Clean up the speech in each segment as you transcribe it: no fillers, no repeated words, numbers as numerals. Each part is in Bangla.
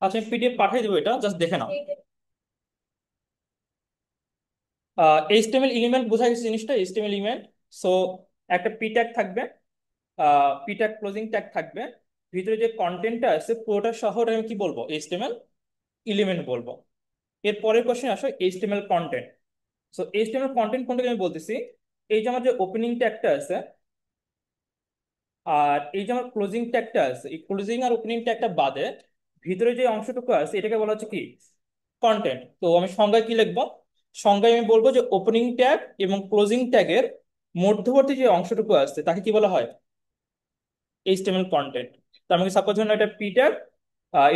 আচ্ছা, আমি পিডিএফ পাঠিয়ে দেবো, এটা জাস্ট দেখে নাও। এইচটিএমএল এলিমেন্ট বোঝা গেছে জিনিসটা, এইচটিএমএল এলিমেন্ট। সো একটা পি ট্যাগ থাকবে, পি ট্যাগ ক্লোজিং ট্যাগ থাকবে, ভিতরে যে কন্টেন্টটা আছে পুরোটা শহর আমি কি বলবো, এইচটিএমএল এলিমেন্ট বলবো। এর পরের কোশ্চেন আসো HTML content. So HTML content কোনটাকে আমি বলতেছি, এই যে আমার যে ওপেনিং ট্যাগটা আছে আর এই যে আমার ক্লোজিং ট্যাগটা আছে, এই ক্লোজিং আর ওপেনিং ট্যাগটা বাদে ভিতরে যে অংশটুকু আছে এটাকে বলা হচ্ছে কি, কন্টেন্ট। তো আমি সংজ্ঞায় কি লিখবো, সংজ্ঞায় আমি বলবো যে ওপেনিং ট্যাগ এবং ক্লোজিং ট্যাগের মধ্যবর্তী যে অংশটুকু আছে তাকে কি বলা হয়, এইচটিএমএল কন্টেন্ট। তার মানে সাপোজ ধরুন এটা পি ট্যাগ,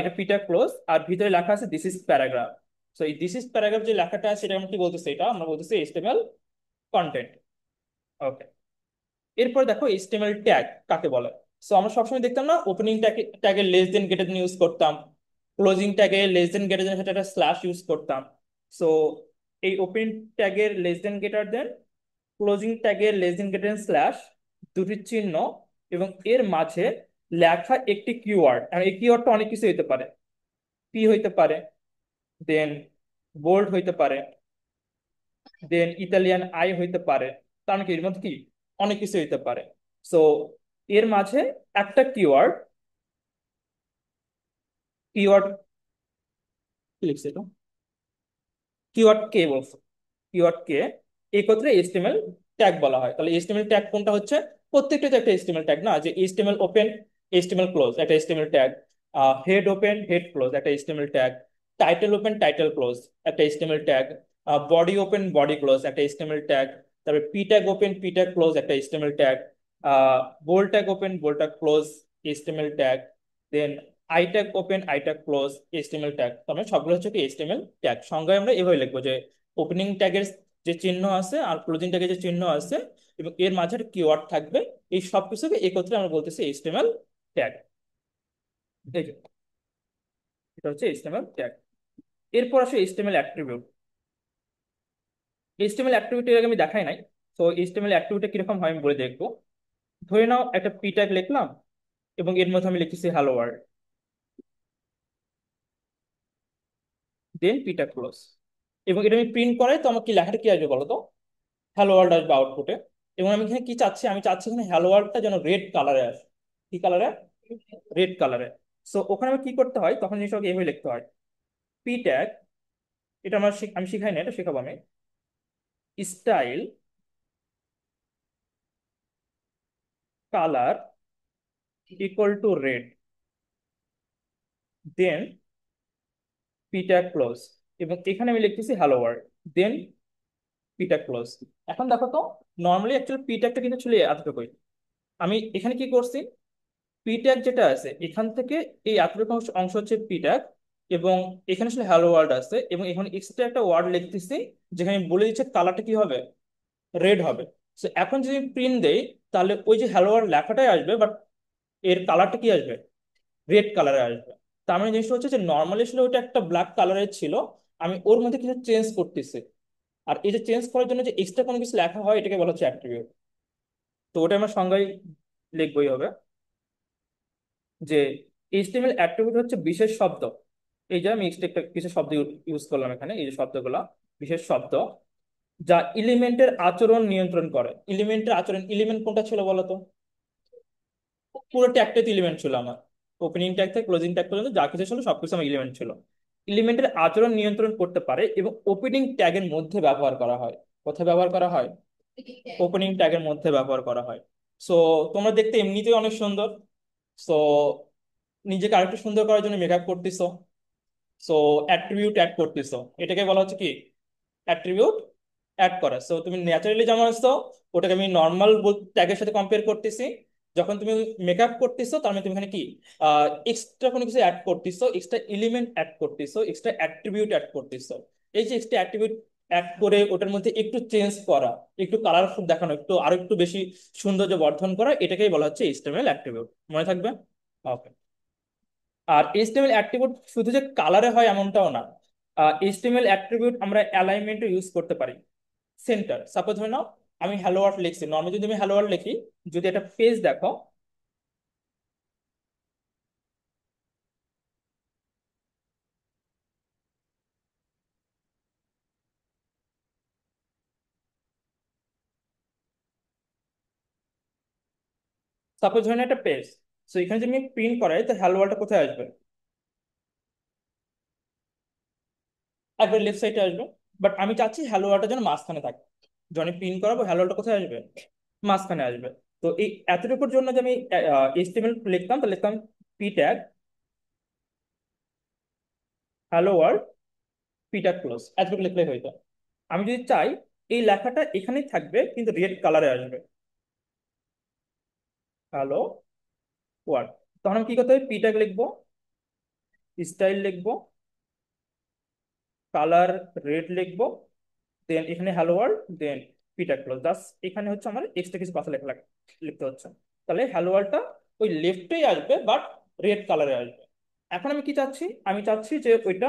এটা পি ট্যাগ ক্লোজ, আর ভিতরে লেখা আছে দিস ইজ প্যারাগ্রাফ। সো এই দিস ইজ প্যারাগ্রাফ যে লেখাটা আছে এটা আমরা কি বলতেছি, এটা আমরা বলতেছি এইচটিএমএল কন্টেন্ট। ওকে, এরপর দেখো এইচটিএমএল ট্যাগ কাকে বলে। সো আমরা সবসময় দেখতাম না ওপেনিং ট্যাগে less than greater than use করতাম, ক্লোজিং ট্যাগে লেস দেন গ্রেটার দেন সাথে একটা স্ল্যাশ ইউজ করতাম। সো এই ওপেনিং ট্যাগের less than greater than, closing ট্যাগের less than greater than slash, দুটি চিহ্ন এবং এর মাঝে লেখা একটি কিওয়ার্ড। আর এই কিওয়ার্ডটা অনেক কিছু হইতে পারে, পি হইতে পারে, দেন বোল্ড হইতে পারে, দেন ইতালিয়ান আই হইতে পারে। তার মানে কি এর মধ্যে কি অনেক কিছু হইতে পারে। সো এর মাঝে একটা কিওয়ার্ড, কিওয়ার্ড কি লিখছে এটা, কিওয়ার্ড কে বলছে, কিওয়ার্ড কে একত্রে এইচটিএমএল ট্যাগ বলা হয়। তাহলে এইচটিএমএল ট্যাগ কোনটা হচ্ছে, প্রত্যেকটা তো একটা এইচটিএমএল ট্যাগ না, যে এইচটিএমএল ওপেন, এইচটিএমএল ক্লোজ একটা HTML tag, head open head close একটা HTML tag, title open title close একটা HTML tag, body open body close একটা এইচটিএমএল ট্যাগ, তারপরে P tag open P tag close একটা HTML tag, bold tag open bold tag close HTML tag, then I tag open I tag close HTML tag. তার মানে সবগুলো হচ্ছে কি এইচটিএমএল ট্যাগ। সংজ্ঞায় আমরা এভাবে লিখবো যে ওপেনিং ট্যাগের যে চিহ্ন আছে আর ক্লোজিং ট্যাগের যে চিহ্ন আছে এবং এর মাঝে একটা কিওয়ার্ড থাকবে, এই সব কিছুকে একত্রে আমরা বলতেছি এইচটিএমএল ট্যাগ। এই যে এটা হচ্ছে এইচটিএমএল ট্যাগ। এরপর আসে এইচটিএমএল অ্যাট্রিবিউট। এইচটিএমএল অ্যাট্রিবিউট এর আগে আমি দেখাই নাই। তো এইচটিএমএল অ্যাট্রিবিউট কিরকম হয় আমি বলে দেখবো। ধরে নাও একটা পি ট্যাগ লিখলাম এবং এর মধ্যে আমি লিখেছি hello world, then P tag close, এবং এটা আমি প্রিন্ট করাই তো আমার কি লেখাটা কি আসবে বলো তো, হ্যালো ওয়ার্ল্ড আসবে আউটপুটে। এবং আমি এখানে কি চাচ্ছি, আমি চাচ্ছি এখানে হ্যালো ওয়ার্ল্ডটা যেন রেড কালারে আসে। কি কালারে, রেড কালারে। সো ওখানে আমার কি করতে হয়, তখন জিনিসটাকে এভাবে লিখতে হয়, পি ট্যাগ, এটা আমার আমি শিখাই না, এটা শেখাবো আমি, style colour equal to red, then P tag close, এবং এখানে আমি লিখতেছি hello world, then P tag close. এখন দেখো তো, নর্মালি অ্যাকচুয়ালি পি ট্যাগটা কিন্তু চলে এতটুকুই। আমি এখানে কি করছি, পি ট্যাগ যেটা আছে এখান থেকে এই এতটুকু অংশ অংশ হচ্ছে পি ট্যাগ, এবং এখানে আসলে হ্যালো ওয়ার্ল্ড আছে এবং এখানে এক্সট্রা একটা ওয়ার্ড লিখতেছি যেখানে বলে দিচ্ছে কালারটা কি হবে, রেড হবে। তো এখন যদি প্রিন্ট দেই তাহলে ওই যে হ্যালো ওয়ার্ল্ড লেখাটাই আসবে, বাট এর কালারটা কি আসবে, রেড কালারে আসবে। তার মানে জিনিসটা হচ্ছে যে নর্মালি আসলে ওটা একটা ব্ল্যাক কালারের ছিল, আমি ওর মধ্যে কিছু চেঞ্জ করতেছি। আর এই যে চেঞ্জ করার জন্য যে এক্সট্রা কোনো কিছু লেখা হয় এটাকে বলা হচ্ছে অ্যাট্রিবিউট। তো ওটা আমরা সংজ্ঞায় লিখবই হবে যে এইচটিএমএল অ্যাট্রিবিউট হচ্ছে বিশেষ শব্দ। এই যে আমি একটা বিশেষ শব্দ ইউজ করলাম এখানে, এই যে শব্দগুলো বিশেষ শব্দ যা এলিমেন্টের আচরণ নিয়ন্ত্রণ করে। এলিমেন্টের আচরণ, এলিমেন্ট কোনটা ছিল বলতো, পুরো ট্যাগটাতে এলিমেন্ট ছিল আমার, ওপেনিং ট্যাগ থেকে ক্লোজিং ট্যাগ পর্যন্ত যা কিছু ছিল সবকিছু আমার এলিমেন্ট ছিল। এলিমেন্টের আচরণ নিয়ন্ত্রণ করতে পারে এবং ওপেনিং ট্যাগের মধ্যে ব্যবহার করা হয়। কোথায় ব্যবহার করা হয়, ওপেনিং ট্যাগের মধ্যে ব্যবহার করা হয়। সো তোমরা দেখতে এমনিতেই অনেক সুন্দর। সো নিজেকে আরেকটু সুন্দর করার জন্য মেকআপ করতেছো, সো অ্যাট্রিবিউট অ্যাড করতেছো, এটাকে বলা হচ্ছে কি, অ্যাট্রিবিউট অ্যাড করা। সো তুমি ন্যাচারালি যেমন আসছো ওটাকে আমি নর্মাল ট্যাগের সাথে কম্পেয়ার করতেছি। যখন তুমি মেকআপ করতেছো তার মানে তুমি এখানে কি এক্সট্রা কোনো কিছু অ্যাড করতেছো, এক্সট্রা এলিমেন্ট অ্যাড করতেছো, এক্সট্রা অ্যাট্রিবিউট অ্যাড করতেছো। এই যে এক্সট্রা অ্যাট্রিবিউট অ্যাড করে ওটার মধ্যে একটু চেঞ্জ করা, একটু কালারফুল দেখানো, একটু আরো একটু বেশি সৌন্দর্য বর্ধন করা, এটাকেই বলা হচ্ছে এইচটিএমএল অ্যাট্রিবিউট। মনে থাকবে। ওকে। আর এইচটিএমএল অ্যাট্রিবিউট শুধু যে কালারে হয় এমনটাও না, এইচটিএমএল অ্যাট্রিবিউট আমরা অ্যালাইনমেন্টও ইউজ করতে পারি। সেন্টার, সাপোজ ধরে নাও আমি হ্যালো ওয়ার্ল্ড লিখছি, নর্মালি যদি আমি হ্যালো ওয়ার্ল্ড লিখি, যদি একটা পেজ দেখো, সাপোজ ধরেন একটা পেজ, সো এখানে যদি আমি প্রিন্ট করাই তো হ্যালো ওয়ার্ল্ডটা কোথায় আসবে? একবার লেফট সাইডে আসবে। বাট আমি চাচ্ছি হ্যালো ওয়ার্ল্ডটা যেন মাঝখানে থাকে। যখন প্রিন্ট করাবো হ্যালো ওয়ার্ল্ডটা কোথায় আসবে? মাঝখানে আসবে। তো এই এতটুকুর জন্য যে আমি এইচটিএমএল লিখতাম, তো লিখতাম P tag hello world P tag close, এতটুকু লিখলেই হইতো। আমি যদি চাই এই লেখাটা এখানেই থাকবে কিন্তু রেড কালারে আসবে, হ্যালো ওয়ার্ল্ড। তখন আমি কি করতে হবে? পি ট্যাগ লিখবো, স্টাইল লিখবো, কালার রেড লিখবো, দেন এখানে হ্যালো ওয়ার্ল্ড, দেন পিটা ক্লোজ। জাস্ট এখানে হচ্ছে আমার এক্সট্রা কিছু কথা লেখা লিখতে হচ্ছে। তাহলে হ্যালো ওয়ার্ল্ডটা ওই লেফটেই আসবে বাট রেড কালারে আসবে। এখন আমি কি চাচ্ছি? আমি চাচ্ছি যে ওইটা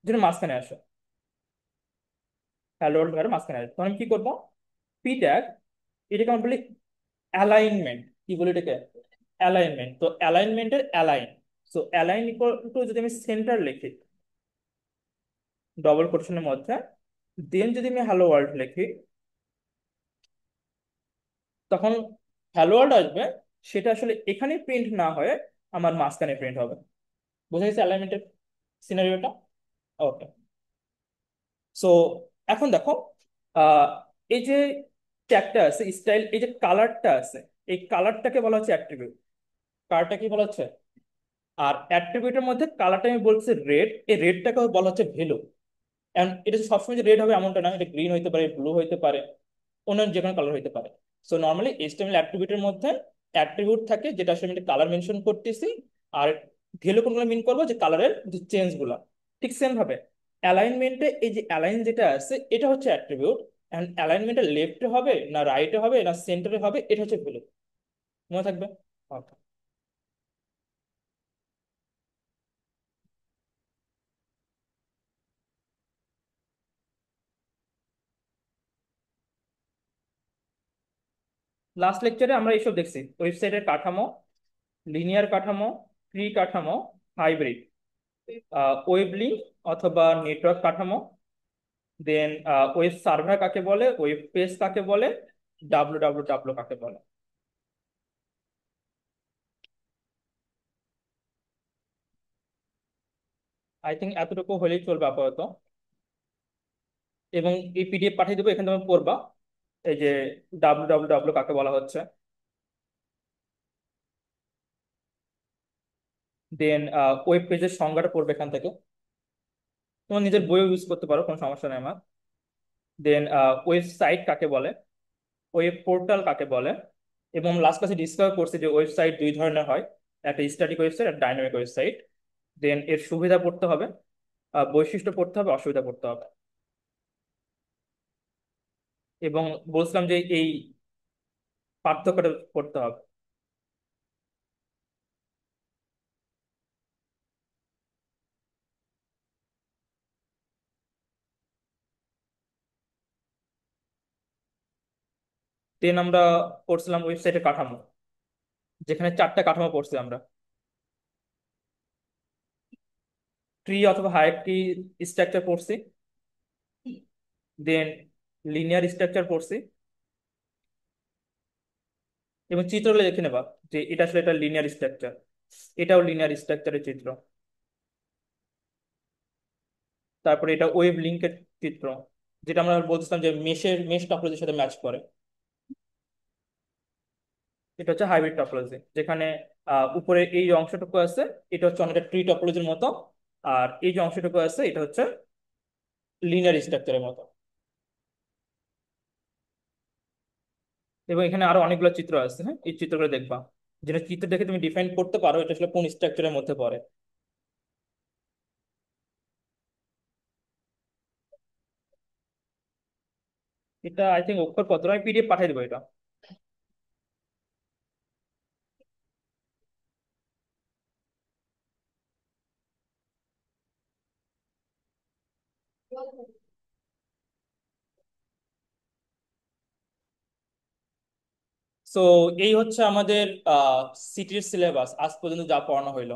যেন মাঝখানে আসে, হ্যালো ওয়ার্ল্ড ঘরে মাঝখানে আসবে। তখন আমি কি করবো? পি ট্যাগ, এটাকে আমরা বলি অ্যালাইনমেন্ট। কি বলি এটাকে? অ্যালাইনমেন্ট। তো অ্যালাইনমেন্টের align, so align equal to যদি আমি সেন্টার লিখি ডবল কোটেশনের মধ্যে, দেন যদি আমি হ্যালো ওয়ার্ল্ড লিখি, তখন হ্যালো ওয়ার্ল্ড আসবে। সেটা আসলে এখানে প্রিন্ট না হয়ে আমার মাঝখানে প্রিন্ট হবে। বুঝা গেছে অ্যালাইনমেন্টের সিনারিওটা? ওকে। সো এখন দেখো, আহ এই যে ট্যাগটা আছে স্টাইল, এই যে কালারটা আছে, এই কালারটাকে বলা হচ্ছে অ্যাট্রিবিউট। কালারটা কি বলা হচ্ছে? আর অ্যাট্রিবিউটের মধ্যে কালারটা আমি বলছি রেড, এই রেডটাকে বলা হচ্ছে ভ্যালু। এন্ড এটা যে সবসময় যে রেড হবে এমনটা না, এটা গ্রিন হইতে পারে, ব্লু হইতে পারে, অন্যান্য যে কোনো কালার হইতে পারে। সো নর্মালি এইচটিএমএল অ্যাট্রিবিউটের মধ্যে অ্যাট্রিবিউট থাকে যেটা আসলে আমি কালার মেনশন করতেছি, আর ভ্যালু কোনগুলো মিন করবো যে কালারের যে চেঞ্জ গুলা। ঠিক সেম ভাবে অ্যালাইনমেন্টে এই যে অ্যালাইন যেটা আছে এটা হচ্ছে অ্যাট্রিবিউট, এন্ড অ্যালাইনমেন্টে লেফটে হবে না রাইটে হবে না সেন্টারে হবে এটা হচ্ছে ভ্যালু। মনে থাকবে? Okay. লাস্ট লেকচারে আমরা এইসব দেখছি, ওয়েবসাইটের কাঠামো, লিনিয়ার কাঠামো, ট্রি কাঠামো, হাইব্রিড, ওয়েব লিঙ্ক অথবা নেটওয়ার্ক কাঠামো, দেন ওয়েব সার্ভার কাকে বলে, ওয়েব পেজ কাকে বলে, ডাব্লু কাকে বলে। আই থিঙ্ক এতটুকু হলেই চলবে আপাতত। এবং এই পিডিএফ পাঠিয়ে দেবো, এখানে তুমি পড়বা এই যে ডাব্লু কাকে বলা হচ্ছে। দেন ওয়েব পেজের সংজ্ঞাটা পড়বে এখান থেকে, তোমার নিজের বইও ইউজ করতে পারো, কোনো সমস্যা নেই আমার। দেন ওয়েবসাইট কাকে বলে, ওয়েব পোর্টাল কাকে বলে, এবং লাস্ট ক্লাসে ডিসকাস করছি যে ওয়েবসাইট দুই ধরনের হয়, একটা স্ট্যাটিক ওয়েবসাইট আর ডাইনামিক ওয়েবসাইট। দেন এর সুবিধা পড়তে হবে, বৈশিষ্ট্য পড়তে হবে, অসুবিধা পড়তে হবে। এবং বলছিলাম যে এই পার্থক্যটা পড়তে হবে। দেন আমরা পড়ছিলাম ওয়েবসাইটের কাঠামো, যেখানে চারটা কাঠামো পড়ছি আমরা। ট্রি অথবা হায়ারার্কি স্ট্রাকচার পড়ছি, দেন লিনিয়ার স্ট্রাকচার পড়ছি, এবং চিত্রগুলো দেখে নেবা যে এটা আসলে একটা লিনিয়ার স্ট্রাকচার, এটাও লিনিয়ার স্ট্রাকচারের চিত্র। তারপরে এটা ওয়েব লিঙ্কের চিত্র, যেটা আমরা বলছিলাম যে মেশ টপোলজির সাথে ম্যাচ করে। এটা হচ্ছে হাইব্রিড টপোলজি, যেখানে উপরে এই যে অংশটুকু আছে এটা হচ্ছে অনেকটা ট্রি টপোলজির মতো, আর এই যে অংশটুকু আছে এটা হচ্ছে লিনিয়ার স্ট্রাকচারের মতো। এবং এখানে আরো অনেকগুলো চিত্র আছে, হ্যাঁ এই চিত্রগুলো দেখবা, যেটা চিত্র দেখে তুমি ডিফাইন করতে পারো এটা আসলে কোন স্ট্রাকচারের মধ্যে পড়ে। এটা আই থিঙ্ক অক্ষরপত্র, আমি পিডিএফ পাঠিয়ে দেবো এটা। সো এই হচ্ছে আমাদের সিটির সিলেবাস আজ পর্যন্ত যা পড়ানো হইলো।